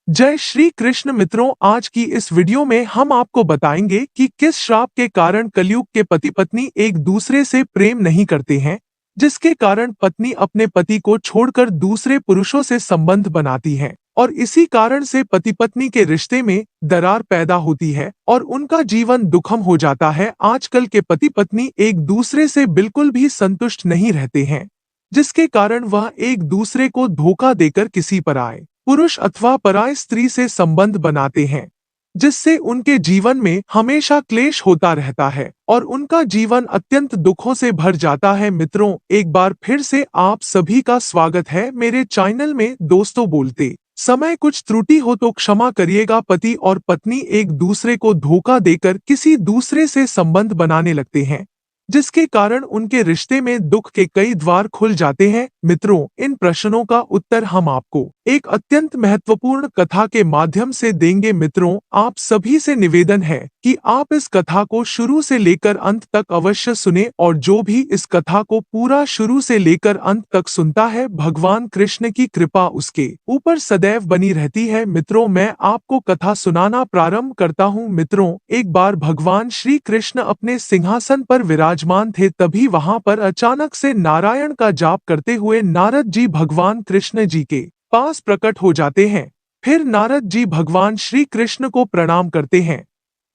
जय श्री कृष्ण मित्रों, आज की इस वीडियो में हम आपको बताएंगे कि किस श्राप के कारण कलयुग के पति पत्नी एक दूसरे से प्रेम नहीं करते हैं, जिसके कारण पत्नी अपने पति को छोड़कर दूसरे पुरुषों से संबंध बनाती है और इसी कारण से पति पत्नी के रिश्ते में दरार पैदा होती है और उनका जीवन दुखम हो जाता है। आजकल के पति पत्नी एक दूसरे से बिल्कुल भी संतुष्ट नहीं रहते हैं, जिसके कारण वह एक दूसरे को धोखा देकर किसी पराये पुरुष अथवा पराय स्त्री से संबंध बनाते हैं, जिससे उनके जीवन में हमेशा क्लेश होता रहता है और उनका जीवन अत्यंत दुखों से भर जाता है। मित्रों, एक बार फिर से आप सभी का स्वागत है मेरे चैनल में। दोस्तों, बोलते समय कुछ त्रुटि हो तो क्षमा करिएगा। पति और पत्नी एक दूसरे को धोखा देकर किसी दूसरे से संबंध बनाने लगते हैं, जिसके कारण उनके रिश्ते में दुख के कई द्वार खुल जाते हैं। मित्रों, इन प्रश्नों का उत्तर हम आपको एक अत्यंत महत्वपूर्ण कथा के माध्यम से देंगे। मित्रों, आप सभी से निवेदन है कि आप इस कथा को शुरू से लेकर अंत तक अवश्य सुने और जो भी इस कथा को पूरा शुरू से लेकर अंत तक सुनता है, भगवान कृष्ण की कृपा उसके ऊपर सदैव बनी रहती है। मित्रों, मैं आपको कथा सुनाना प्रारंभ करता हूँ। मित्रों, एक बार भगवान श्री कृष्ण अपने सिंहासन पर विराजमान थे, तभी वहां पर अचानक से नारायण का जाप करते हुए नारद जी भगवान कृष्ण जी के पास प्रकट हो जाते हैं। फिर नारद जी भगवान श्री कृष्ण को प्रणाम करते हैं।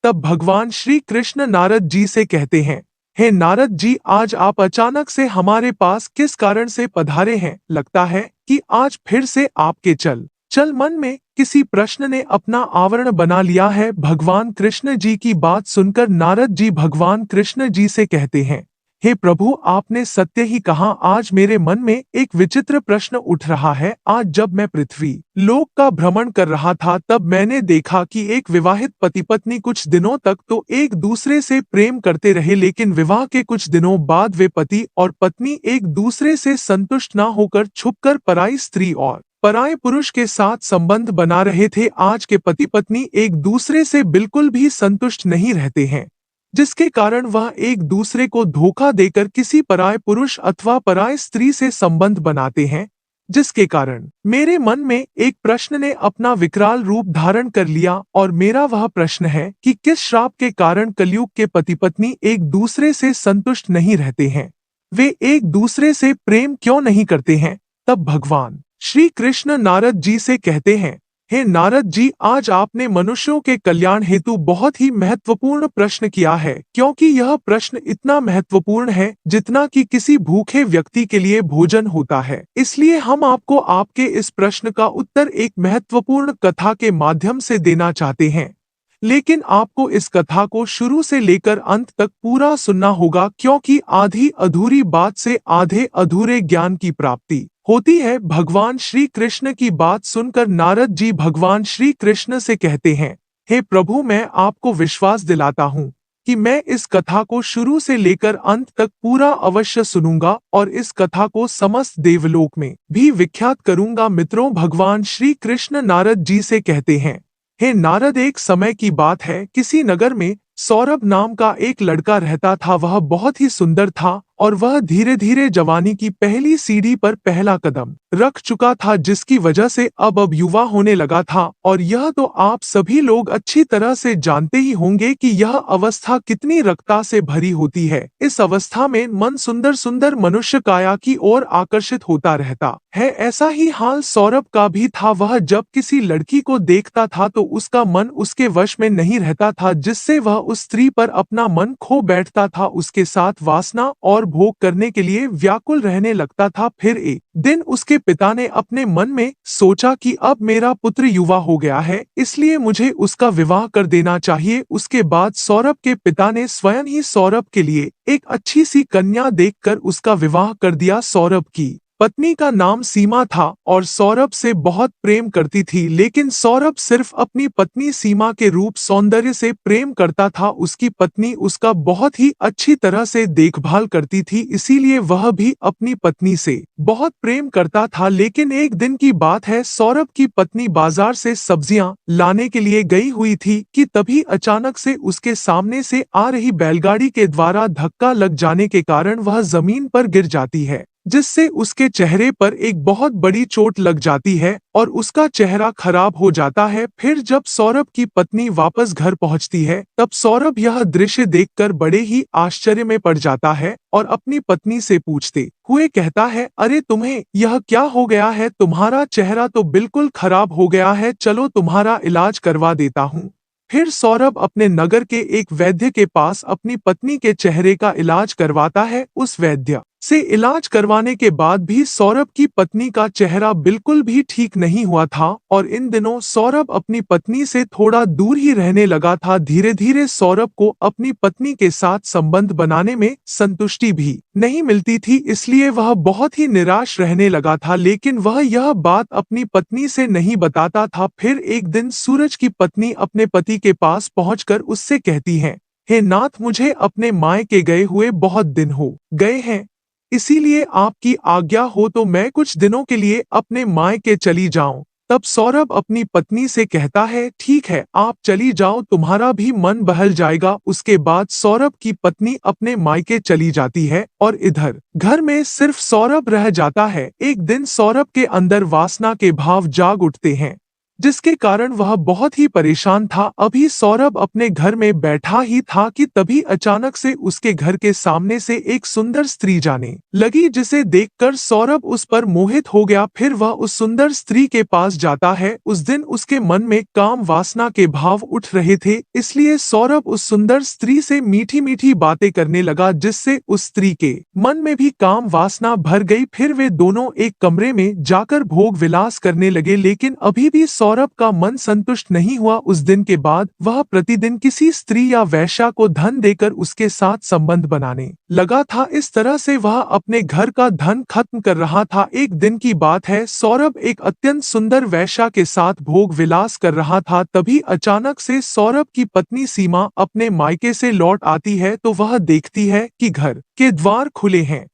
तब भगवान श्री कृष्ण नारद जी से कहते हैं, हे नारद जी, आज आप अचानक से हमारे पास किस कारण से पधारे हैं? लगता है कि आज फिर से आपके चल मन में किसी प्रश्न ने अपना आवरण बना लिया है। भगवान कृष्ण जी की बात सुनकर नारद जी भगवान कृष्ण जी से कहते हैं, हे प्रभु, आपने सत्य ही कहा। आज मेरे मन में एक विचित्र प्रश्न उठ रहा है। आज जब मैं पृथ्वी लोक का भ्रमण कर रहा था, तब मैंने देखा कि एक विवाहित पति पत्नी कुछ दिनों तक तो एक दूसरे से प्रेम करते रहे, लेकिन विवाह के कुछ दिनों बाद वे पति और पत्नी एक दूसरे से संतुष्ट न होकर छुपकर पराई स्त्री और पराये पुरुष के साथ संबंध बना रहे थे। आज के पति पत्नी एक दूसरे से बिल्कुल भी संतुष्ट नहीं रहते हैं, जिसके कारण वह एक दूसरे को धोखा देकर किसी पराये पुरुष अथवा पराये स्त्री से संबंध बनाते हैं, जिसके कारण मेरे मन में एक प्रश्न ने अपना विकराल रूप धारण कर लिया और मेरा वह प्रश्न है कि किस श्राप के कारण कलयुग के पति पत्नी एक दूसरे से संतुष्ट नहीं रहते हैं, वे एक दूसरे से प्रेम क्यों नहीं करते हैं? तब भगवान श्री कृष्ण नारद जी से कहते हैं, हे नारद जी, आज आपने मनुष्यों के कल्याण हेतु बहुत ही महत्वपूर्ण प्रश्न किया है, क्योंकि यह प्रश्न इतना महत्वपूर्ण है जितना कि किसी भूखे व्यक्ति के लिए भोजन होता है। इसलिए हम आपको आपके इस प्रश्न का उत्तर एक महत्वपूर्ण कथा के माध्यम से देना चाहते हैं, लेकिन आपको इस कथा को शुरू से लेकर अंत तक पूरा सुनना होगा, क्योंकि आधी अधूरी बात से आधे अधूरे ज्ञान की प्राप्ति होती है। भगवान श्री कृष्ण की बात सुनकर नारद जी भगवान श्री कृष्ण से कहते हैं, हे प्रभु, मैं आपको विश्वास दिलाता हूँ कि मैं इस कथा को शुरू से लेकर अंत तक पूरा अवश्य सुनूंगा और इस कथा को समस्त देवलोक में भी विख्यात करूंगा। मित्रों, भगवान श्री कृष्ण नारद जी से कहते हैं, हे नारद, एक समय की बात है, किसी नगर में सौरभ नाम का एक लड़का रहता था। वह बहुत ही सुंदर था और वह धीरे धीरे जवानी की पहली सीढ़ी पर पहला कदम रख चुका था, जिसकी वजह से अब युवा होने लगा था। और यह तो आप सभी लोग अच्छी तरह से जानते ही होंगे कि यह अवस्था कितनी रक्तता से भरी होती है। इस अवस्था में मन सुंदर सुंदर मनुष्य काया की ओर आकर्षित होता रहता है। ऐसा ही हाल सौरभ का भी था। वह जब किसी लड़की को देखता था तो उसका मन उसके वश में नहीं रहता था, जिससे वह उस स्त्री पर अपना मन खो बैठता था, उसके साथ वासना और भोग करने के लिए व्याकुल रहने लगता था। फिर एक दिन उसके पिता ने अपने मन में सोचा कि अब मेरा पुत्र युवा हो गया है, इसलिए मुझे उसका विवाह कर देना चाहिए। उसके बाद सौरभ के पिता ने स्वयं ही सौरभ के लिए एक अच्छी सी कन्या देखकर उसका विवाह कर दिया। सौरभ की पत्नी का नाम सीमा था और सौरभ से बहुत प्रेम करती थी, लेकिन सौरभ सिर्फ अपनी पत्नी सीमा के रूप सौंदर्य से प्रेम करता था। उसकी पत्नी उसका बहुत ही अच्छी तरह से देखभाल करती थी, इसीलिए वह भी अपनी पत्नी से बहुत प्रेम करता था। लेकिन एक दिन की बात है, सौरभ की पत्नी बाजार से सब्जियां लाने के लिए गई हुई थी कि तभी अचानक से उसके सामने से आ रही बैलगाड़ी के द्वारा धक्का लग जाने के कारण वह जमीन पर गिर जाती है। जिससे उसके चेहरे पर एक बहुत बड़ी चोट लग जाती है और उसका चेहरा खराब हो जाता है। फिर जब सौरभ की पत्नी वापस घर पहुंचती है, तब सौरभ यह दृश्य देखकर बड़े ही आश्चर्य में पड़ जाता है और अपनी पत्नी से पूछते हुए कहता है, अरे तुम्हें यह क्या हो गया है? तुम्हारा चेहरा तो बिल्कुल खराब हो गया है, चलो तुम्हारा इलाज करवा देता हूँ। फिर सौरभ अपने नगर के एक वैद्य के पास अपनी पत्नी के चेहरे का इलाज करवाता है। उस वैद्य से इलाज करवाने के बाद भी सौरभ की पत्नी का चेहरा बिल्कुल भी ठीक नहीं हुआ था और इन दिनों सौरभ अपनी पत्नी से थोड़ा दूर ही रहने लगा था। धीरे धीरे सौरभ को अपनी पत्नी के साथ संबंध बनाने में संतुष्टि भी नहीं मिलती थी, इसलिए वह बहुत ही निराश रहने लगा था। लेकिन वह यह बात अपनी पत्नी से नहीं बताता था। फिर एक दिन सूरज की पत्नी अपने पति के पास पहुंचकर उससे कहती है, हे नाथ, मुझे अपने मायके गए हुए बहुत दिन हो गए हैं, इसीलिए आपकी आज्ञा हो तो मैं कुछ दिनों के लिए अपने मायके चली जाऊं। तब सौरभ अपनी पत्नी से कहता है, ठीक है, आप चली जाओ, तुम्हारा भी मन बहल जाएगा। उसके बाद सौरभ की पत्नी अपने मायके चली जाती है और इधर घर में सिर्फ सौरभ रह जाता है। एक दिन सौरभ के अंदर वासना के भाव जाग उठते हैं, जिसके कारण वह बहुत ही परेशान था। अभी सौरभ अपने घर में बैठा ही था कि तभी अचानक से उसके घर के सामने से एक सुंदर स्त्री जाने लगी, जिसे देखकर सौरभ उस पर मोहित हो गया। फिर वह उस सुंदर स्त्री के पास जाता है। उस दिन उसके मन में काम वासना के भाव उठ रहे थे, इसलिए सौरभ उस सुंदर स्त्री से मीठी मीठी बातें करने लगा, जिससे उस स्त्री के मन में भी काम वासना भर गई। फिर वे दोनों एक कमरे में जाकर भोग विलास करने लगे, लेकिन अभी भी सौरभ का मन संतुष्ट नहीं हुआ। उस दिन के बाद वह प्रतिदिन किसी स्त्री या वैश्या को धन देकर उसके साथ संबंध बनाने लगा था। इस तरह से वह अपने घर का धन खत्म कर रहा था। एक दिन की बात है, सौरभ एक अत्यंत सुंदर वैश्या के साथ भोग विलास कर रहा था। तभी अचानक से सौरभ की पत्नी सीमा अपने मायके से लौट आती है, तो वह देखती है कि घर के द्वार खुले हैं,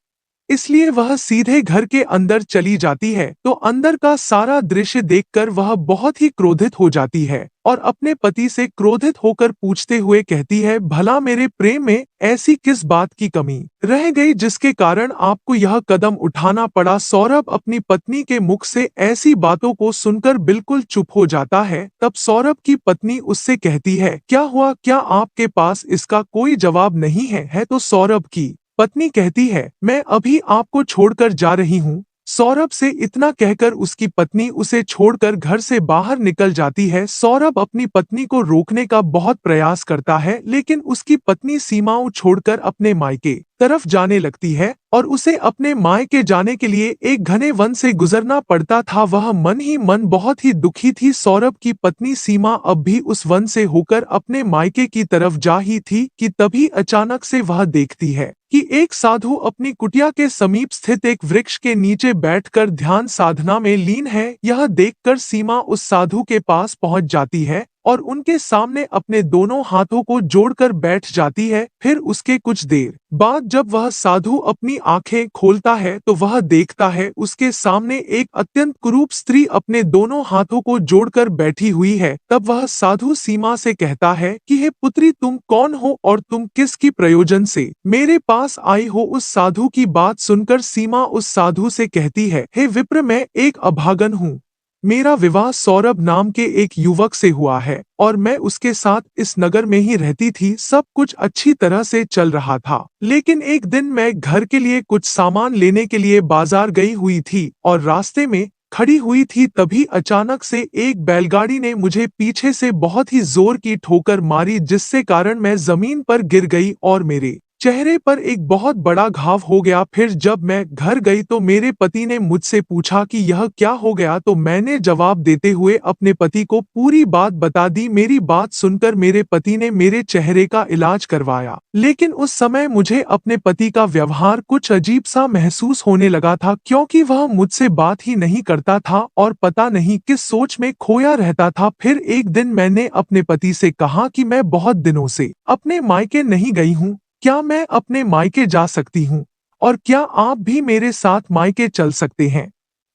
इसलिए वह सीधे घर के अंदर चली जाती है। तो अंदर का सारा दृश्य देखकर वह बहुत ही क्रोधित हो जाती है और अपने पति से क्रोधित होकर पूछते हुए कहती है, भला मेरे प्रेम में ऐसी किस बात की कमी रह गई जिसके कारण आपको यह कदम उठाना पड़ा? सौरभ अपनी पत्नी के मुख से ऐसी बातों को सुनकर बिल्कुल चुप हो जाता है। तब सौरभ की पत्नी उससे कहती है, क्या हुआ, क्या आपके पास इसका कोई जवाब नहीं है? तो सौरभ की पत्नी कहती है, मैं अभी आपको छोड़कर जा रही हूँ। सौरभ से इतना कहकर उसकी पत्नी उसे छोड़कर घर से बाहर निकल जाती है। सौरभ अपनी पत्नी को रोकने का बहुत प्रयास करता है, लेकिन उसकी पत्नी सीमाओं छोड़कर अपने मायके तरफ जाने लगती है और उसे अपने मायके जाने के लिए एक घने वन से गुजरना पड़ता था। वह मन ही मन बहुत ही दुखी थी। सौरभ की पत्नी सीमा अब भी उस वन से होकर अपने मायके की तरफ जा ही थी कि तभी अचानक से वह देखती है कि एक साधु अपनी कुटिया के समीप स्थित एक वृक्ष के नीचे बैठकर ध्यान साधना में लीन है। यह देखकर सीमा उस साधु के पास पहुंच जाती है और उनके सामने अपने दोनों हाथों को जोड़कर बैठ जाती है। फिर उसके कुछ देर बाद जब वह साधु अपनी आंखें खोलता है, तो वह देखता है उसके सामने एक अत्यंत कुरूप स्त्री अपने दोनों हाथों को जोड़कर बैठी हुई है। तब वह साधु सीमा से कहता है कि हे पुत्री, तुम कौन हो और तुम किसकी प्रयोजन से मेरे पास आई हो? उस साधु की बात सुनकर सीमा उस साधु से कहती है, हे विप्र, मैं एक अभागन हूँ। मेरा विवाह सौरभ नाम के एक युवक से हुआ है और मैं उसके साथ इस नगर में ही रहती थी। सब कुछ अच्छी तरह से चल रहा था, लेकिन एक दिन मैं घर के लिए कुछ सामान लेने के लिए बाजार गई हुई थी और रास्ते में खड़ी हुई थी। तभी अचानक से एक बैलगाड़ी ने मुझे पीछे से बहुत ही जोर की ठोकर मारी, जिससे कारण मैं जमीन पर गिर गई और मेरे चेहरे पर एक बहुत बड़ा घाव हो गया। फिर जब मैं घर गई तो मेरे पति ने मुझसे पूछा कि यह क्या हो गया, तो मैंने जवाब देते हुए अपने पति को पूरी बात बता दी। मेरी बात सुनकर मेरे पति ने मेरे चेहरे का इलाज करवाया, लेकिन उस समय मुझे अपने पति का व्यवहार कुछ अजीब सा महसूस होने लगा था, क्योंकि वह मुझसे बात ही नहीं करता था और पता नहीं किस सोच में खोया रहता था। फिर एक दिन मैंने अपने पति से कहा कि मैं बहुत दिनों से अपने मायके नहीं गई हूँ, क्या मैं अपने मायके जा सकती हूँ और क्या आप भी मेरे साथ मायके चल सकते हैं?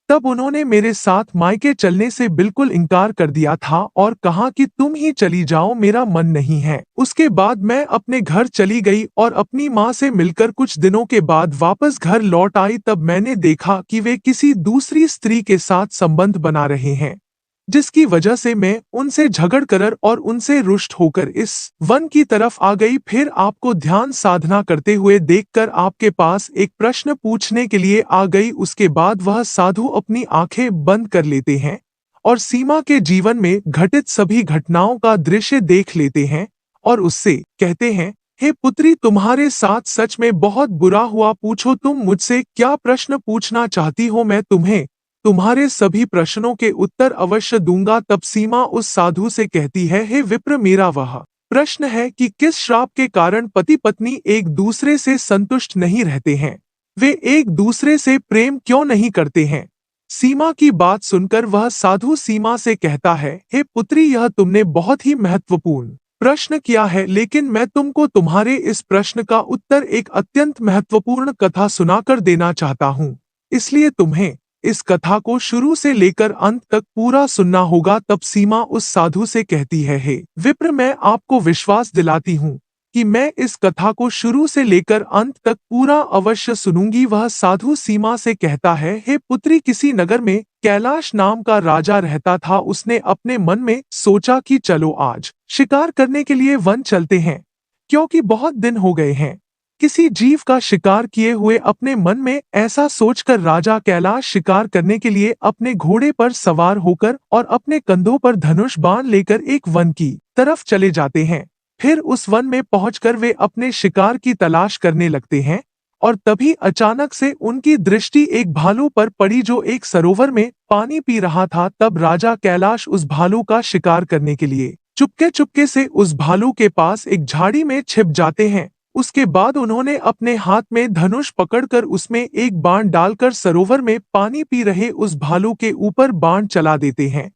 तब उन्होंने मेरे साथ मायके चलने से बिल्कुल इनकार कर दिया था और कहा कि तुम ही चली जाओ, मेरा मन नहीं है। उसके बाद मैं अपने घर चली गई और अपनी माँ से मिलकर कुछ दिनों के बाद वापस घर लौट आई। तब मैंने देखा कि वे किसी दूसरी स्त्री के साथ संबंध बना रहे हैं, जिसकी वजह से मैं उनसे झगड़ कर और उनसे रुष्ट होकर इस वन की तरफ आ गई। फिर आपको ध्यान साधना करते हुए देखकर आपके पास एक प्रश्न पूछने के लिए आ गई। उसके बाद वह साधु अपनी आंखें बंद कर लेते हैं और सीमा के जीवन में घटित सभी घटनाओं का दृश्य देख लेते हैं और उससे कहते हैं, हे पुत्री, तुम्हारे साथ सच में बहुत बुरा हुआ। पूछो, तुम मुझसे क्या प्रश्न पूछना चाहती हो, मैं तुम्हें तुम्हारे सभी प्रश्नों के उत्तर अवश्य दूंगा। तब सीमा उस साधु से कहती है, हे विप्र, मेरा वह प्रश्न है कि किस श्राप के कारण पति पत्नी एक दूसरे से संतुष्ट नहीं रहते हैं, वे एक दूसरे से प्रेम क्यों नहीं करते हैं। सीमा की बात सुनकर वह साधु सीमा से कहता है, हे पुत्री, यह तुमने बहुत ही महत्वपूर्ण प्रश्न किया है, लेकिन मैं तुमको तुम्हारे इस प्रश्न का उत्तर एक अत्यंत महत्वपूर्ण कथा सुनाकर देना चाहता हूँ, इसलिए तुम्हें इस कथा को शुरू से लेकर अंत तक पूरा सुनना होगा। तब सीमा उस साधु से कहती है, हे विप्र, मैं आपको विश्वास दिलाती हूँ कि मैं इस कथा को शुरू से लेकर अंत तक पूरा अवश्य सुनूंगी। वह साधु सीमा से कहता है, हे पुत्री, किसी नगर में कैलाश नाम का राजा रहता था। उसने अपने मन में सोचा कि चलो आज शिकार करने के लिए वन चलते हैं, क्योंकि बहुत दिन हो गए हैं किसी जीव का शिकार किए हुए। अपने मन में ऐसा सोचकर राजा कैलाश शिकार करने के लिए अपने घोड़े पर सवार होकर और अपने कंधों पर धनुष बाण लेकर एक वन की तरफ चले जाते हैं। फिर उस वन में पहुंचकर वे अपने शिकार की तलाश करने लगते हैं और तभी अचानक से उनकी दृष्टि एक भालू पर पड़ी जो एक सरोवर में पानी पी रहा था। तब राजा कैलाश उस भालू का शिकार करने के लिए चुपके चुपके से उस भालू के पास एक झाड़ी में छिप जाते हैं। उसके बाद उन्होंने अपने हाथ में धनुष पकड़कर उसमें एक बाण डालकर सरोवर में पानी पी रहे उस भालू के ऊपर बाण चला देते हैं,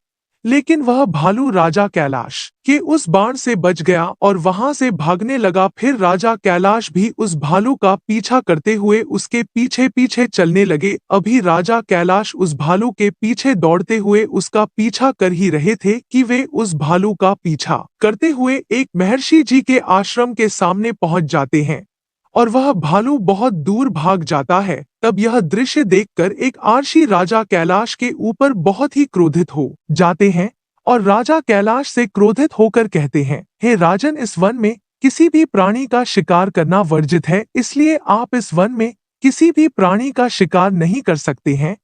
लेकिन वह भालू राजा कैलाश के उस बाण से बच गया और वहां से भागने लगा। फिर राजा कैलाश भी उस भालू का पीछा करते हुए उसके पीछे पीछे चलने लगे। अभी राजा कैलाश उस भालू के पीछे दौड़ते हुए उसका पीछा कर ही रहे थे कि वे उस भालू का पीछा करते हुए एक महर्षि जी के आश्रम के सामने पहुंच जाते हैं और वह भालू बहुत दूर भाग जाता है। तब यह दृश्य देखकर एक आर्षी राजा कैलाश के ऊपर बहुत ही क्रोधित हो जाते हैं और राजा कैलाश से क्रोधित होकर कहते हैं, हे राजन, इस वन में किसी भी प्राणी का शिकार करना वर्जित है, इसलिए आप इस वन में किसी भी प्राणी का शिकार नहीं कर सकते हैं,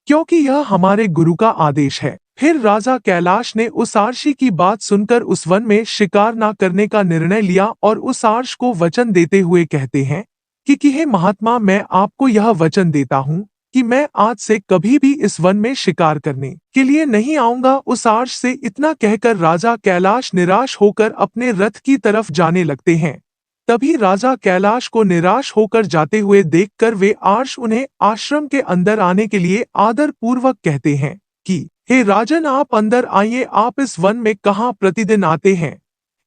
क्योंकि यह हमारे गुरु का आदेश है। फिर राजा कैलाश ने उस आर्षी की बात सुनकर उस वन में शिकार न करने का निर्णय लिया और उस आर्ष को वचन देते हुए कहते हैं कि हे महात्मा, मैं आपको यह वचन देता हूँ कि मैं आज से कभी भी इस वन में शिकार करने के लिए नहीं आऊंगा। उस आर्ष से इतना कहकर राजा कैलाश निराश होकर अपने रथ की तरफ जाने लगते हैं। तभी राजा कैलाश को निराश होकर जाते हुए देखकर वे आर्ष उन्हें आश्रम के अंदर आने के लिए आदर पूर्वक कहते हैं कि हे राजन, आप अंदर आइए, आप इस वन में कहाँ प्रतिदिन आते हैं,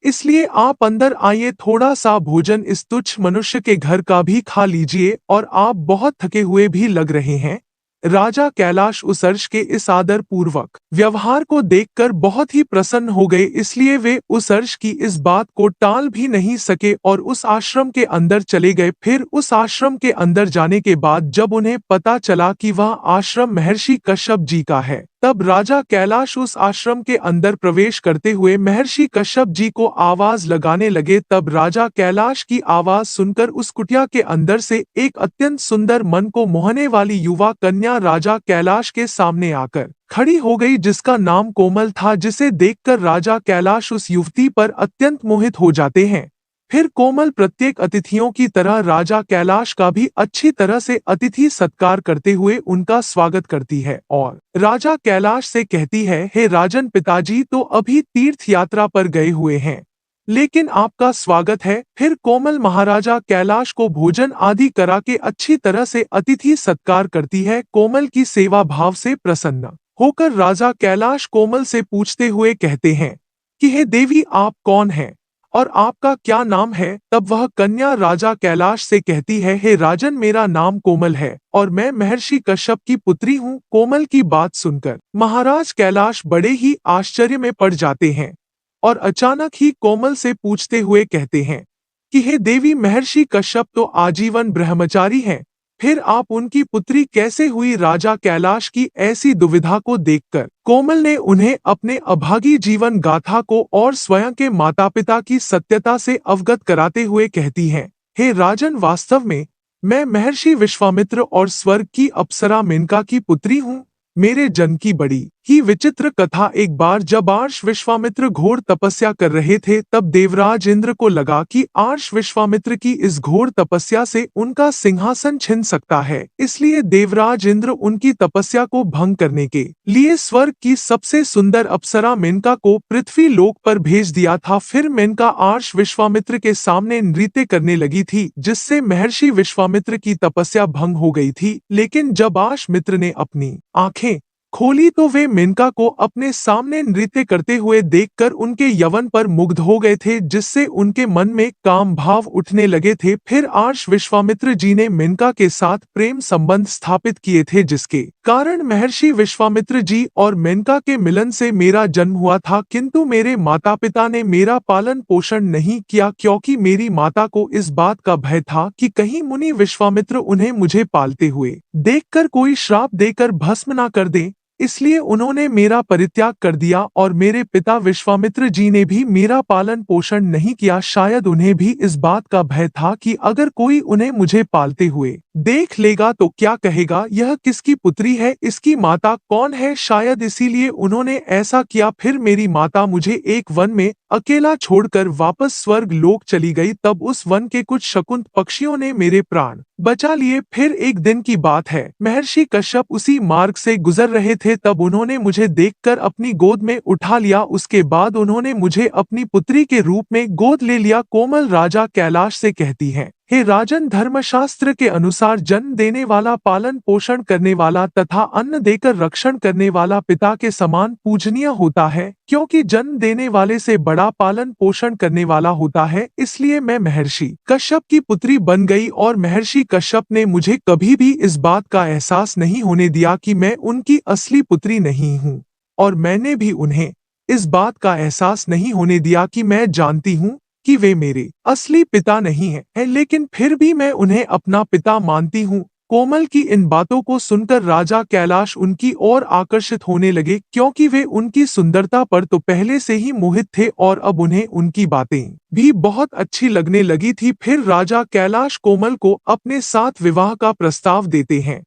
इसलिए आप अंदर आइए, थोड़ा सा भोजन इस तुच्छ मनुष्य के घर का भी खा लीजिए और आप बहुत थके हुए भी लग रहे हैं। राजा कैलाश उस अर्ष के इस आदर पूर्वक व्यवहार को देखकर बहुत ही प्रसन्न हो गए, इसलिए वे उस अर्ष की इस बात को टाल भी नहीं सके और उस आश्रम के अंदर चले गए। फिर उस आश्रम के अंदर जाने के बाद जब उन्हें पता चला कि वह आश्रम महर्षि कश्यप जी का है, तब राजा कैलाश उस आश्रम के अंदर प्रवेश करते हुए महर्षि कश्यप जी को आवाज लगाने लगे। तब राजा कैलाश की आवाज सुनकर उस कुटिया के अंदर से एक अत्यंत सुंदर, मन को मोहने वाली युवा कन्या राजा कैलाश के सामने आकर खड़ी हो गई, जिसका नाम कोमल था, जिसे देखकर राजा कैलाश उस युवती पर अत्यंत मोहित हो जाते हैं। फिर कोमल प्रत्येक अतिथियों की तरह राजा कैलाश का भी अच्छी तरह से अतिथि सत्कार करते हुए उनका स्वागत करती है और राजा कैलाश से कहती है, हे राजन, पिताजी तो अभी तीर्थ यात्रा पर गए हुए हैं, लेकिन आपका स्वागत है। फिर कोमल महाराजा कैलाश को भोजन आदि करा के अच्छी तरह से अतिथि सत्कार करती है। कोमल की सेवा भाव से प्रसन्न होकर राजा कैलाश कोमल से पूछते हुए कहते हैं कि हे देवी, आप कौन हैं, और आपका क्या नाम है? तब वह कन्या राजा कैलाश से कहती है, हे राजन, मेरा नाम कोमल है और मैं महर्षि कश्यप की पुत्री हूँ। कोमल की बात सुनकर महाराज कैलाश बड़े ही आश्चर्य में पड़ जाते हैं और अचानक ही कोमल से पूछते हुए कहते हैं कि हे देवी, महर्षि कश्यप तो आजीवन ब्रह्मचारी हैं, फिर आप उनकी पुत्री कैसे हुई? राजा कैलाश की ऐसी दुविधा को देखकर कोमल ने उन्हें अपने अभागी जीवन गाथा को और स्वयं के माता पिता की सत्यता से अवगत कराते हुए कहती हैं, हे राजन, वास्तव में मैं महर्षि विश्वामित्र और स्वर्ग की अप्सरा मेनका की पुत्री हूँ। मेरे जन्म की बड़ी ही विचित्र कथा। एक बार जब आर्ष विश्वामित्र घोर तपस्या कर रहे थे, तब देवराज इंद्र को लगा कि आर्ष विश्वामित्र की इस घोर तपस्या से उनका सिंहासन छिन सकता है। इसलिए देवराज इंद्र उनकी तपस्या को भंग करने के लिए स्वर्ग की सबसे सुंदर अप्सरा मेनका को पृथ्वी लोक पर भेज दिया था। फिर मेनका आर्ष विश्वामित्र के सामने नृत्य करने लगी थी, जिससे महर्षि विश्वामित्र की तपस्या भंग हो गई थी। लेकिन जब आर्ष मित्र ने अपनी आंखें खोली तो वे मेनका को अपने सामने नृत्य करते हुए देखकर उनके यवन पर मुग्ध हो गए थे, जिससे उनके मन में काम भाव उठने लगे थे। फिर आर्ष विश्वामित्र जी ने मेनका के साथ प्रेम संबंध स्थापित किए थे, जिसके कारण महर्षि विश्वामित्र जी और मेनका के मिलन से मेरा जन्म हुआ था। किंतु मेरे माता पिता ने मेरा पालन पोषण नहीं किया, क्योंकि मेरी माता को इस बात का भय था कि कहीं मुनि विश्वामित्र उन्हें मुझे पालते हुए देखकर कोई श्राप देकर भस्म न कर दें। इसलिए उन्होंने मेरा परित्याग कर दिया और मेरे पिता विश्वामित्र जी ने भी मेरा पालन पोषण नहीं किया। शायद उन्हें भी इस बात का भय था कि अगर कोई उन्हें मुझे पालते हुए देख लेगा तो क्या कहेगा, यह किसकी पुत्री है, इसकी माता कौन है? शायद इसीलिए उन्होंने ऐसा किया। फिर मेरी माता मुझे एक वन में अकेला छोड़कर वापस स्वर्ग लोक चली गई। तब उस वन के कुछ शकुंत पक्षियों ने मेरे प्राण बचा लिए। फिर एक दिन की बात है, महर्षि कश्यप उसी मार्ग से गुजर रहे थे, तब उन्होंने मुझे देखकर अपनी गोद में उठा लिया। उसके बाद उन्होंने मुझे अपनी पुत्री के रूप में गोद ले लिया। कोमल राजा कैलाश से कहती है, हे राजन, धर्मशास्त्र के अनुसार जन्म देने वाला, पालन पोषण करने वाला तथा अन्न देकर रक्षण करने वाला पिता के समान पूजनीय होता है, क्योंकि जन्म देने वाले से बड़ा पालन पोषण करने वाला होता है। इसलिए मैं महर्षि कश्यप की पुत्री बन गई और महर्षि कश्यप ने मुझे कभी भी इस बात का एहसास नहीं होने दिया कि मैं उनकी असली पुत्री नहीं हूँ, और मैंने भी उन्हें इस बात का एहसास नहीं होने दिया कि मैं जानती हूँ कि वे मेरे असली पिता नहीं हैं, लेकिन फिर भी मैं उन्हें अपना पिता मानती हूँ। कोमल की इन बातों को सुनकर राजा कैलाश उनकी ओर आकर्षित होने लगे, क्योंकि वे उनकी सुंदरता पर तो पहले से ही मोहित थे और अब उन्हें उनकी बातें भी बहुत अच्छी लगने लगी थी। फिर राजा कैलाश कोमल को अपने साथ विवाह का प्रस्ताव देते हैं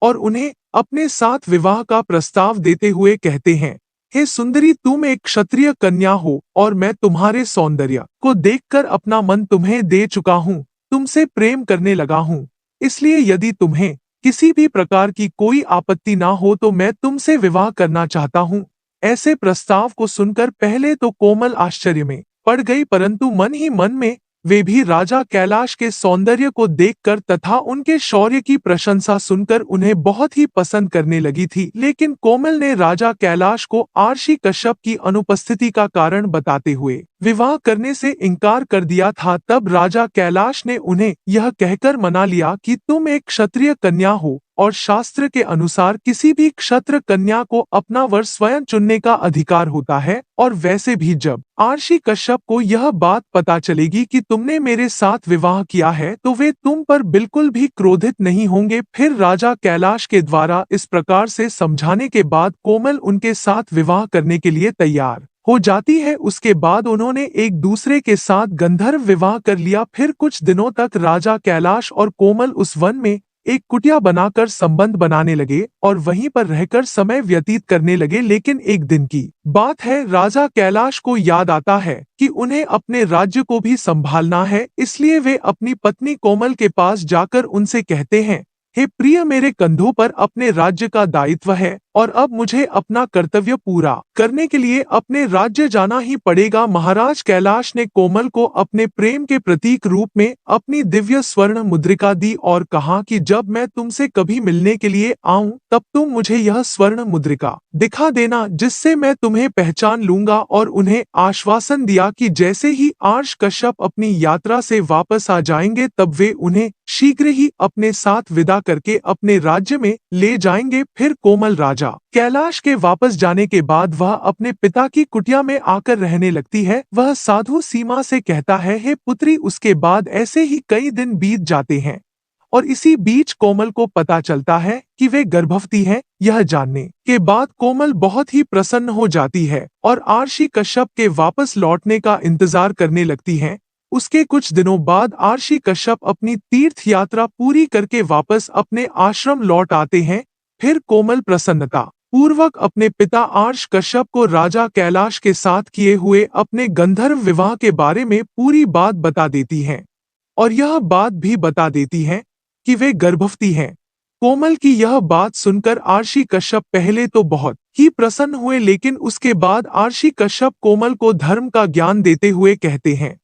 और उन्हें अपने साथ विवाह का प्रस्ताव देते हुए कहते हैं, हे सुंदरी, तुम एक क्षत्रिय कन्या हो और मैं तुम्हारे सौंदर्य को देखकर अपना मन तुम्हें दे चुका हूँ, तुमसे प्रेम करने लगा हूँ। इसलिए यदि तुम्हें किसी भी प्रकार की कोई आपत्ति ना हो तो मैं तुमसे विवाह करना चाहता हूँ। ऐसे प्रस्ताव को सुनकर पहले तो कोमल आश्चर्य में पड़ गई, परंतु मन ही मन में वे भी राजा कैलाश के सौंदर्य को देखकर तथा उनके शौर्य की प्रशंसा सुनकर उन्हें बहुत ही पसंद करने लगी थी। लेकिन कोमल ने राजा कैलाश को आर्षि कश्यप की अनुपस्थिति का कारण बताते हुए विवाह करने से इनकार कर दिया था। तब राजा कैलाश ने उन्हें यह कहकर मना लिया कि तुम एक क्षत्रिय कन्या हो और शास्त्र के अनुसार किसी भी क्षत्र कन्या को अपना वर स्वयं चुनने का अधिकार होता है। और वैसे भी जब आर्षि कश्यप को यह बात पता चलेगी कि तुमने मेरे साथ विवाह किया है तो वे तुम पर बिल्कुल भी क्रोधित नहीं होंगे। फिर राजा कैलाश के द्वारा इस प्रकार से समझाने के बाद कोमल उनके साथ विवाह करने के लिए तैयार हो जाती है। उसके बाद उन्होंने एक दूसरे के साथ गंधर्व विवाह कर लिया। फिर कुछ दिनों तक राजा कैलाश और कोमल उस वन में एक कुटिया बनाकर संबंध बनाने लगे और वहीं पर रहकर समय व्यतीत करने लगे। लेकिन एक दिन की बात है, राजा कैलाश को याद आता है कि उन्हें अपने राज्य को भी संभालना है। इसलिए वे अपनी पत्नी कोमल के पास जाकर उनसे कहते हैं, हे प्रिय, मेरे कंधों पर अपने राज्य का दायित्व है और अब मुझे अपना कर्तव्य पूरा करने के लिए अपने राज्य जाना ही पड़ेगा। महाराज कैलाश ने कोमल को अपने प्रेम के प्रतीक रूप में अपनी दिव्य स्वर्ण मुद्रिका दी और कहा कि जब मैं तुमसे कभी मिलने के लिए आऊं तब तुम मुझे यह स्वर्ण मुद्रिका दिखा देना, जिससे मैं तुम्हें पहचान लूंगा। और उन्हें आश्वासन दिया कि जैसे ही आर्ष कश्यप अपनी यात्रा से वापस आ जाएंगे तब वे उन्हें शीघ्र ही अपने साथ विदा करके अपने राज्य में ले जाएंगे। फिर कोमल राजा कैलाश के वापस जाने के बाद वह अपने पिता की कुटिया में आकर रहने लगती है। वह साधु सीमा से कहता है, हे पुत्री। उसके बाद ऐसे ही कई दिन बीत जाते हैं और इसी बीच कोमल को पता चलता है कि वे गर्भवती है। यह जानने के बाद कोमल बहुत ही प्रसन्न हो जाती है और आर्षि कश्यप के वापस लौटने का इंतजार करने लगती है। उसके कुछ दिनों बाद आर्षि कश्यप अपनी तीर्थ यात्रा पूरी करके वापस अपने आश्रम लौट आते हैं। फिर कोमल प्रसन्नता पूर्वक अपने पिता आर्ष कश्यप को राजा कैलाश के साथ किए हुए अपने गंधर्व विवाह के बारे में पूरी बात बता देती है और यह बात भी बता देती है कि वे गर्भवती हैं। कोमल की यह बात सुनकर आर्षि कश्यप पहले तो बहुत ही प्रसन्न हुए, लेकिन उसके बाद आर्षि कश्यप कोमल को धर्म का ज्ञान देते हुए कहते हैं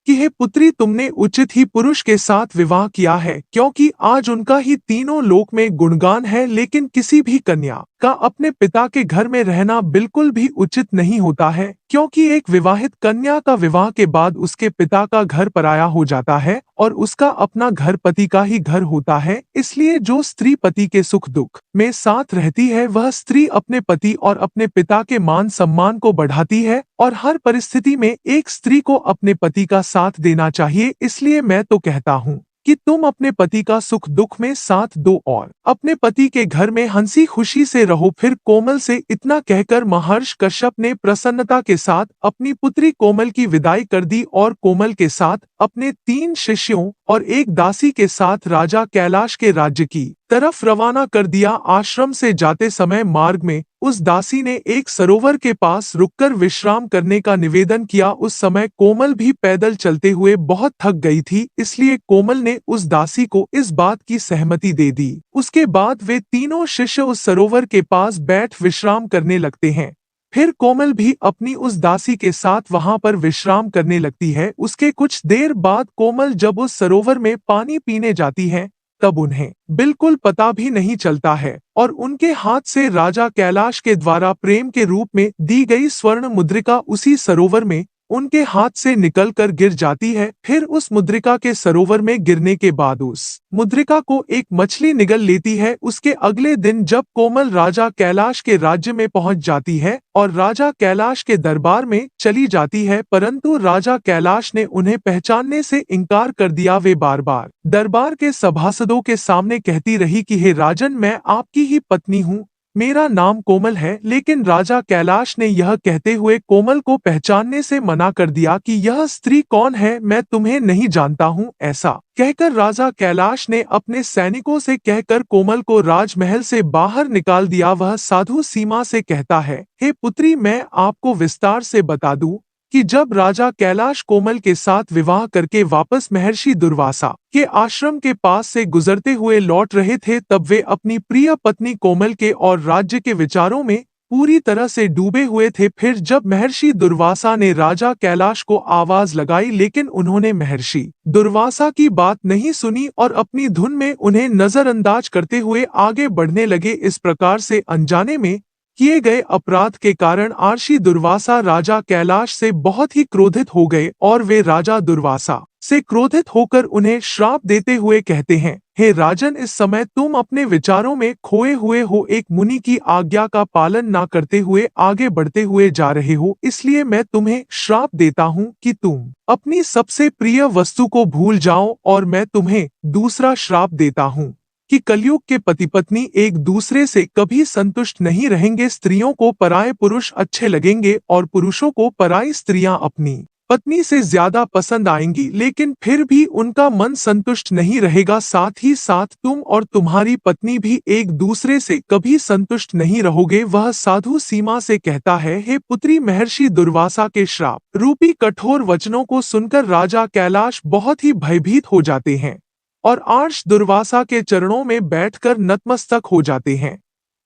कि हे पुत्री, तुमने उचित ही पुरुष के साथ विवाह किया है, क्योंकि आज उनका ही तीनों लोक में गुणगान है। लेकिन किसी भी कन्या का अपने पिता के घर में रहना बिल्कुल भी उचित नहीं होता है, क्योंकि एक विवाहित कन्या का विवाह के बाद उसके पिता का घर पराया हो जाता है और उसका अपना घर पति का ही घर होता है। इसलिए जो स्त्री पति के सुख दुख में साथ रहती है, वह स्त्री अपने पति और अपने पिता के मान सम्मान को बढ़ाती है और हर परिस्थिति में एक स्त्री को अपने पति का साथ देना चाहिए। इसलिए मैं तो कहता हूँ कि तुम अपने पति का सुख दुख में साथ दो और अपने पति के घर में हंसी खुशी से रहो। फिर कोमल से इतना कहकर महर्षि कश्यप ने प्रसन्नता के साथ अपनी पुत्री कोमल की विदाई कर दी और कोमल के साथ अपने 3 शिष्यों और एक दासी के साथ राजा कैलाश के राज्य की तरफ रवाना कर दिया। आश्रम से जाते समय मार्ग में उस दासी ने एक सरोवर के पास रुककर विश्राम करने का निवेदन किया। उस समय कोमल भी पैदल चलते हुए बहुत थक गई थी, इसलिए कोमल ने उस दासी को इस बात की सहमति दे दी। उसके बाद वे तीनों शिष्य उस सरोवर के पास बैठ विश्राम करने लगते हैं। फिर कोमल भी अपनी उस दासी के साथ वहां पर विश्राम करने लगती है। उसके कुछ देर बाद कोमल जब उस सरोवर में पानी पीने जाती है तब उन्हें बिल्कुल पता भी नहीं चलता है और उनके हाथ से राजा कैलाश के द्वारा प्रेम के रूप में दी गई स्वर्ण मुद्रिका उसी सरोवर में उनके हाथ से निकलकर गिर जाती है। फिर उस मुद्रिका के सरोवर में गिरने के बाद उस मुद्रिका को एक मछली निगल लेती है। उसके अगले दिन जब कोमल राजा कैलाश के राज्य में पहुंच जाती है और राजा कैलाश के दरबार में चली जाती है, परंतु राजा कैलाश ने उन्हें पहचानने से इनकार कर दिया। वे बार बार दरबार के सभासदों के सामने कहती रही कि हे राजन, मैं आपकी ही पत्नी हूँ, मेरा नाम कोमल है। लेकिन राजा कैलाश ने यह कहते हुए कोमल को पहचानने से मना कर दिया कि यह स्त्री कौन है, मैं तुम्हें नहीं जानता हूँ। ऐसा कहकर राजा कैलाश ने अपने सैनिकों से कहकर कोमल को राजमहल से बाहर निकाल दिया। वह साधु सीमा से कहता है, हे पुत्री, मैं आपको विस्तार से बता दूं कि जब राजा कैलाश कोमल के साथ विवाह करके वापस महर्षि दुर्वासा के आश्रम के पास से गुजरते हुए लौट रहे थे, तब वे अपनी प्रिय पत्नी कोमल के और राज्य के विचारों में पूरी तरह से डूबे हुए थे। फिर जब महर्षि दुर्वासा ने राजा कैलाश को आवाज लगाई, लेकिन उन्होंने महर्षि दुर्वासा की बात नहीं सुनी और अपनी धुन में उन्हें नजरअंदाज करते हुए आगे बढ़ने लगे। इस प्रकार से अनजाने में किए गए अपराध के कारण आर्षि दुर्वासा राजा कैलाश से बहुत ही क्रोधित हो गए और वे राजा दुर्वासा से क्रोधित होकर उन्हें श्राप देते हुए कहते हैं, हे राजन, इस समय तुम अपने विचारों में खोए हुए हो, एक मुनि की आज्ञा का पालन न करते हुए आगे बढ़ते हुए जा रहे हो। इसलिए मैं तुम्हें श्राप देता हूँ कि तुम अपनी सबसे प्रिय वस्तु को भूल जाओ, और मैं तुम्हें दूसरा श्राप देता हूँ कि कलयुग के पति पत्नी एक दूसरे से कभी संतुष्ट नहीं रहेंगे। स्त्रियों को पराये पुरुष अच्छे लगेंगे और पुरुषों को पराई स्त्रियां अपनी पत्नी से ज्यादा पसंद आएंगी, लेकिन फिर भी उनका मन संतुष्ट नहीं रहेगा। साथ ही साथ तुम और तुम्हारी पत्नी भी एक दूसरे से कभी संतुष्ट नहीं रहोगे। वह साधु सीमा से कहता है, हे पुत्री, महर्षि दुर्वासा के श्राप रूपी कठोर वचनों को सुनकर राजा कैलाश बहुत ही भयभीत हो जाते हैं और आर्ष दुर्वासा के चरणों में बैठकर नतमस्तक हो जाते हैं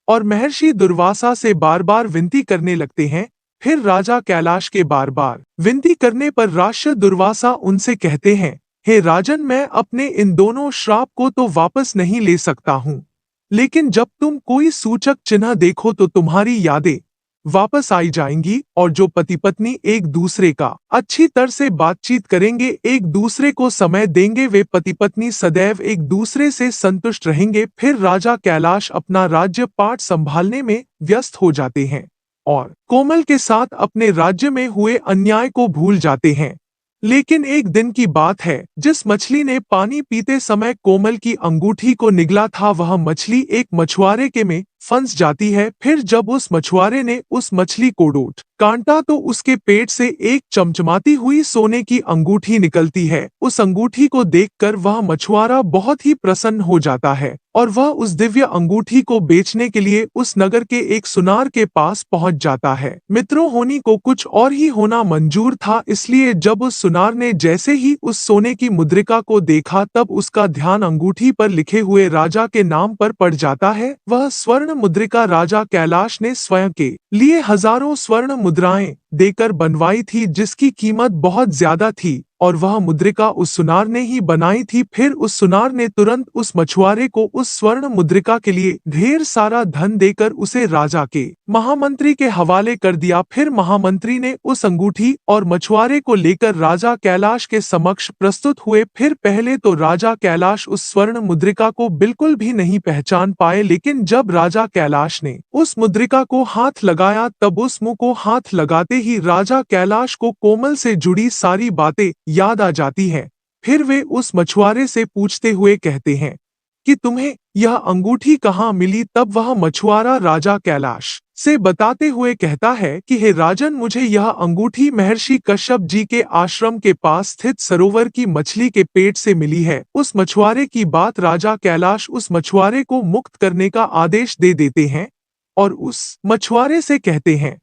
और महर्षि दुर्वासा से बार बार विनती करने लगते हैं। फिर राजा कैलाश के बार बार विनती करने पर राजा दुर्वासा उनसे कहते हैं, हे राजन, मैं अपने इन दोनों श्राप को तो वापस नहीं ले सकता हूँ, लेकिन जब तुम कोई सूचक चिन्ह देखो तो तुम्हारी यादें वापस आई जाएंगी, और जो पति पत्नी एक दूसरे का अच्छी तरह से बातचीत करेंगे, एक दूसरे को समय देंगे, वे पति पत्नी सदैव एक दूसरे से संतुष्ट रहेंगे। फिर राजा कैलाश अपना राज्य पाठ संभालने में व्यस्त हो जाते हैं और कोमल के साथ अपने राज्य में हुए अन्याय को भूल जाते हैं। लेकिन एक दिन की बात है, जिस मछली ने पानी पीते समय कोमल की अंगूठी को निगला था, वह मछली एक मछुआरे के में फंस जाती है। फिर जब उस मछुआरे ने उस मछली को डोट काटा तो उसके पेट से एक चमचमाती हुई सोने की अंगूठी निकलती है। उस अंगूठी को देखकर वह मछुआरा बहुत ही प्रसन्न हो जाता है और वह उस दिव्य अंगूठी को बेचने के लिए उस नगर के एक सुनार के पास पहुंच जाता है। मित्रों, होनी को कुछ और ही होना मंजूर था, इसलिए जब उस सुनार ने जैसे ही उस सोने की मुद्रिका को देखा, तब उसका ध्यान अंगूठी पर लिखे हुए राजा के नाम पर पड़ जाता है। वह स्वर्ण मुद्रिका राजा कैलाश ने स्वयं के लिए हजारों स्वर्ण मुद्राएं देकर बनवाई थी, जिसकी कीमत बहुत ज्यादा थी, और वह मुद्रिका उस सुनार ने ही बनाई थी। फिर उस सुनार ने तुरंत उस मछुआरे को उस स्वर्ण मुद्रिका के लिए ढेर सारा धन देकर उसे राजा के महामंत्री के हवाले कर दिया। फिर महामंत्री ने उस अंगूठी और मछुआरे को लेकर राजा कैलाश के समक्ष प्रस्तुत हुए। फिर पहले तो राजा कैलाश उस स्वर्ण मुद्रिका को बिल्कुल भी नहीं पहचान पाए, लेकिन जब राजा कैलाश ने उस मुद्रिका को हाथ लगाया, तब उस मुंह को हाथ लगाते ही राजा कैलाश को कोमल से जुड़ी सारी बातें याद आ जाती है। फिर वे उस मछुआरे से पूछते हुए कहते हैं कि तुम्हें यह अंगूठी कहाँ मिली। तब वह मछुआरा राजा कैलाश से बताते हुए कहता है कि हे राजन, मुझे यह अंगूठी महर्षि कश्यप जी के आश्रम के पास स्थित सरोवर की मछली के पेट से मिली है। उस मछुआरे की बात राजा कैलाश उस मछुआरे को मुक्त करने का आदेश दे देते हैं और उस मछुआरे से कहते हैं,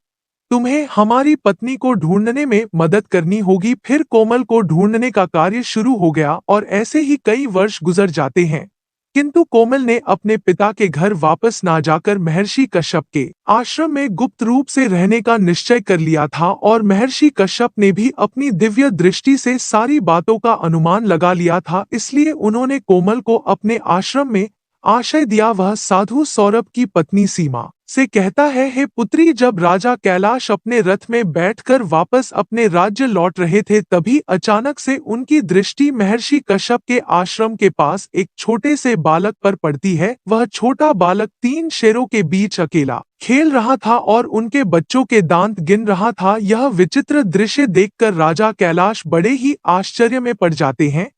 तुम्हें हमारी पत्नी को ढूंढने में मदद करनी होगी। फिर कोमल को ढूंढने का कार्य शुरू हो गया और ऐसे ही कई वर्ष गुजर जाते हैं, किंतु कोमल ने अपने पिता के घर वापस ना जाकर महर्षि कश्यप के आश्रम में गुप्त रूप से रहने का निश्चय कर लिया था, और महर्षि कश्यप ने भी अपनी दिव्य दृष्टि से सारी बातों का अनुमान लगा लिया था। इसलिए उन्होंने कोमल को अपने आश्रम में आश्रय दिया। वह साधु सौरभ की पत्नी सीमा से कहता है, हे पुत्री, जब राजा कैलाश अपने रथ में बैठकर वापस अपने राज्य लौट रहे थे, तभी अचानक से उनकी दृष्टि महर्षि कश्यप के आश्रम के पास एक छोटे से बालक पर पड़ती है। वह छोटा बालक 3 शेरों के बीच अकेला खेल रहा था और उनके बच्चों के दांत गिन रहा था। यह विचित्र दृश्य देखकर राजा कैलाश बड़े ही आश्चर्य में पड़ जाते हैं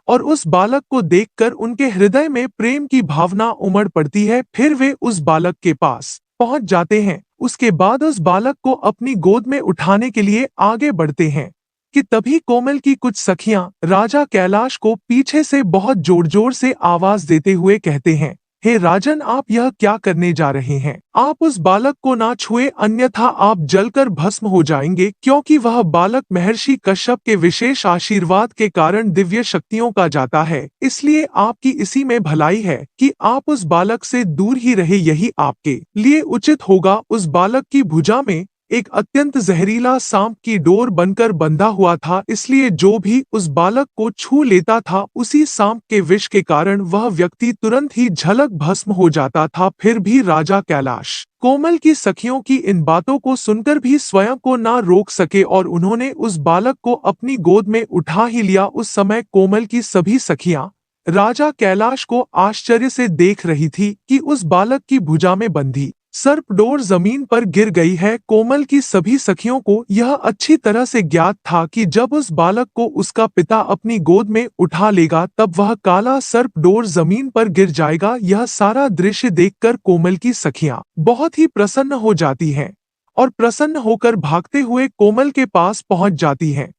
और उस बालक को देखकर उनके हृदय में प्रेम की भावना उमड़ पड़ती है। फिर वे उस बालक के पास पहुंच जाते हैं। उसके बाद उस बालक को अपनी गोद में उठाने के लिए आगे बढ़ते हैं कि तभी कोमल की कुछ सखियां राजा कैलाश को पीछे से बहुत जोर जोर से आवाज देते हुए कहते हैं, हे राजन, आप यह क्या करने जा रहे हैं? आप उस बालक को ना छुए, अन्यथा आप जलकर भस्म हो जाएंगे, क्योंकि वह बालक महर्षि कश्यप के विशेष आशीर्वाद के कारण दिव्य शक्तियों का जाता है। इसलिए आपकी इसी में भलाई है कि आप उस बालक से दूर ही रहे, यही आपके लिए उचित होगा। उस बालक की भुजा में एक अत्यंत जहरीला सांप की डोर बनकर बंधा हुआ था, इसलिए जो भी उस बालक को छू लेता था, उसी सांप के विष के कारण वह व्यक्ति तुरंत ही झलक भस्म हो जाता था। फिर भी राजा कैलाश कोमल की सखियों की इन बातों को सुनकर भी स्वयं को ना रोक सके और उन्होंने उस बालक को अपनी गोद में उठा ही लिया। उस समय कोमल की सभी सखियां राजा कैलाश को आश्चर्य से देख रही थी कि उस बालक की भुजा में बंधी सर्प डोर जमीन पर गिर गई है। कोमल की सभी सखियों को यह अच्छी तरह से ज्ञात था कि जब उस बालक को उसका पिता अपनी गोद में उठा लेगा, तब वह काला सर्प डोर जमीन पर गिर जाएगा। यह सारा दृश्य देखकर कोमल की सखियां बहुत ही प्रसन्न हो जाती हैं और प्रसन्न होकर भागते हुए कोमल के पास पहुंच जाती हैं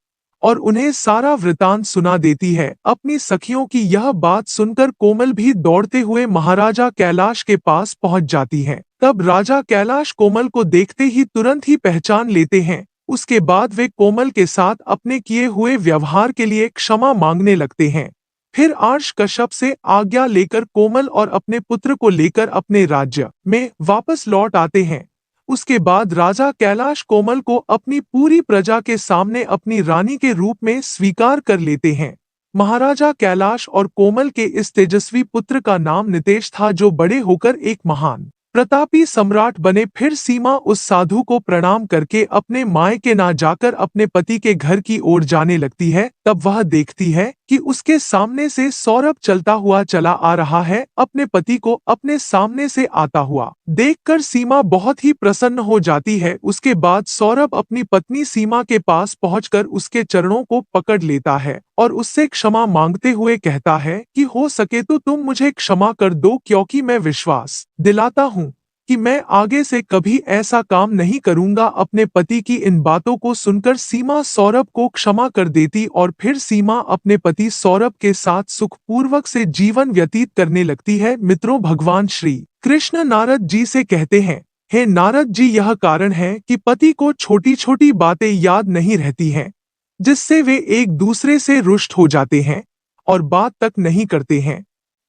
और उन्हें सारा वृतांत सुना देती है। अपनी सखियों की यह बात सुनकर कोमल भी दौड़ते हुए महाराजा कैलाश के पास पहुंच जाती है। तब राजा कैलाश कोमल को देखते ही तुरंत ही पहचान लेते हैं। उसके बाद वे कोमल के साथ अपने किए हुए व्यवहार के लिए क्षमा मांगने लगते हैं। फिर आर्ष कश्यप से आज्ञा लेकर कोमल और अपने पुत्र को लेकर अपने राज्य में वापस लौट आते हैं। उसके बाद राजा कैलाश कोमल को अपनी पूरी प्रजा के सामने अपनी रानी के रूप में स्वीकार कर लेते हैं। महाराजा कैलाश और कोमल के इस तेजस्वी पुत्र का नाम नितेश था, जो बड़े होकर एक महान प्रतापी सम्राट बने। फिर सीमा उस साधु को प्रणाम करके अपने मायके ना जाकर अपने पति के घर की ओर जाने लगती है। तब वह देखती है कि उसके सामने से सौरभ चलता हुआ चला आ रहा है। अपने पति को अपने सामने से आता हुआ देखकर सीमा बहुत ही प्रसन्न हो जाती है। उसके बाद सौरभ अपनी पत्नी सीमा के पास पहुंचकर उसके चरणों को पकड़ लेता है और उससे क्षमा मांगते हुए कहता है कि हो सके तो तुम मुझे क्षमा कर दो, क्योंकि मैं विश्वास दिलाता हूँ कि मैं आगे से कभी ऐसा काम नहीं करूंगा। अपने पति की इन बातों को सुनकर सीमा सौरभ को क्षमा कर देती और फिर सीमा अपने पति सौरभ के साथ सुखपूर्वक से जीवन व्यतीत करने लगती है। मित्रों, भगवान श्री कृष्ण नारद जी से कहते हैं, हे नारद जी, यह कारण है कि पति को छोटी छोटी बातें याद नहीं रहती हैं, जिससे वे एक दूसरे से रुष्ट हो जाते हैं और बात तक नहीं करते हैं,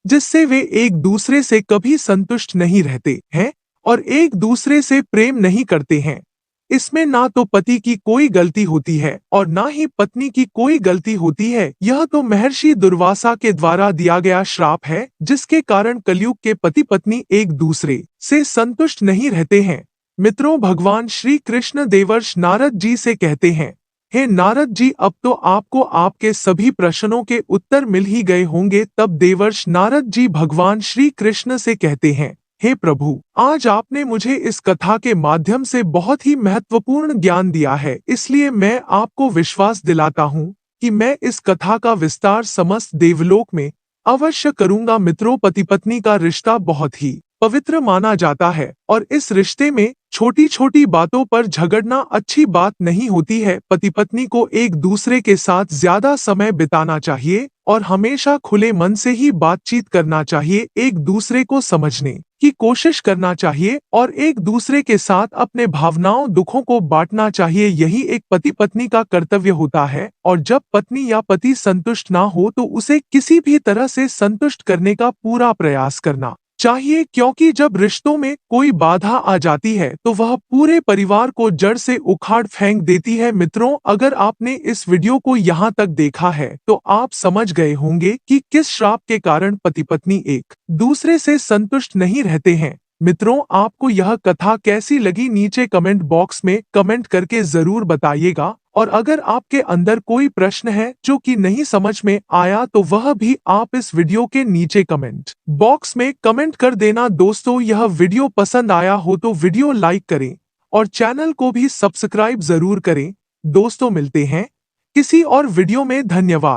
जिससे वे एक दूसरे से कभी संतुष्ट नहीं रहते हैं और एक दूसरे से प्रेम नहीं करते हैं। इसमें ना तो पति की कोई गलती होती है और ना ही पत्नी की कोई गलती होती है। यह तो महर्षि दुर्वासा के द्वारा दिया गया श्राप है, जिसके कारण कलयुग के पति पत्नी एक दूसरे से संतुष्ट नहीं रहते हैं। मित्रों, भगवान श्री कृष्ण देवर्षि नारद जी से कहते हैं, हे नारद जी, अब तो आपको आपके सभी प्रश्नों के उत्तर मिल ही गए होंगे। तब देवर्षि नारद जी भगवान श्री कृष्ण से कहते हैं, हे प्रभु, आज आपने मुझे इस कथा के माध्यम से बहुत ही महत्वपूर्ण ज्ञान दिया है, इसलिए मैं आपको विश्वास दिलाता हूँ कि मैं इस कथा का विस्तार समस्त देवलोक में अवश्य करूंगा। मित्रों, पति पत्नी का रिश्ता बहुत ही पवित्र माना जाता है और इस रिश्ते में छोटी छोटी बातों पर झगड़ना अच्छी बात नहीं होती है। पति पत्नी को एक दूसरे के साथ ज्यादा समय बिताना चाहिए और हमेशा खुले मन से ही बातचीत करना चाहिए। एक दूसरे को समझने की कोशिश करना चाहिए और एक दूसरे के साथ अपने भावनाओं दुखों को बांटना चाहिए। यही एक पति पत्नी का कर्तव्य होता है और जब पत्नी या पति संतुष्ट ना हो तो उसे किसी भी तरह से संतुष्ट करने का पूरा प्रयास करना चाहिए, क्योंकि जब रिश्तों में कोई बाधा आ जाती है तो वह पूरे परिवार को जड़ से उखाड़ फेंक देती है। मित्रों, अगर आपने इस वीडियो को यहाँ तक देखा है तो आप समझ गए होंगे कि किस श्राप के कारण पति पत्नी एक दूसरे से संतुष्ट नहीं रहते हैं। मित्रों, आपको यह कथा कैसी लगी नीचे कमेंट बॉक्स में कमेंट करके जरूर बताइएगा और अगर आपके अंदर कोई प्रश्न है जो कि नहीं समझ में आया तो वह भी आप इस वीडियो के नीचे कमेंट बॉक्स में कमेंट कर देना। दोस्तों, यह वीडियो पसंद आया हो तो वीडियो लाइक करें और चैनल को भी सब्सक्राइब जरूर करें। दोस्तों, मिलते हैं किसी और वीडियो में। धन्यवाद।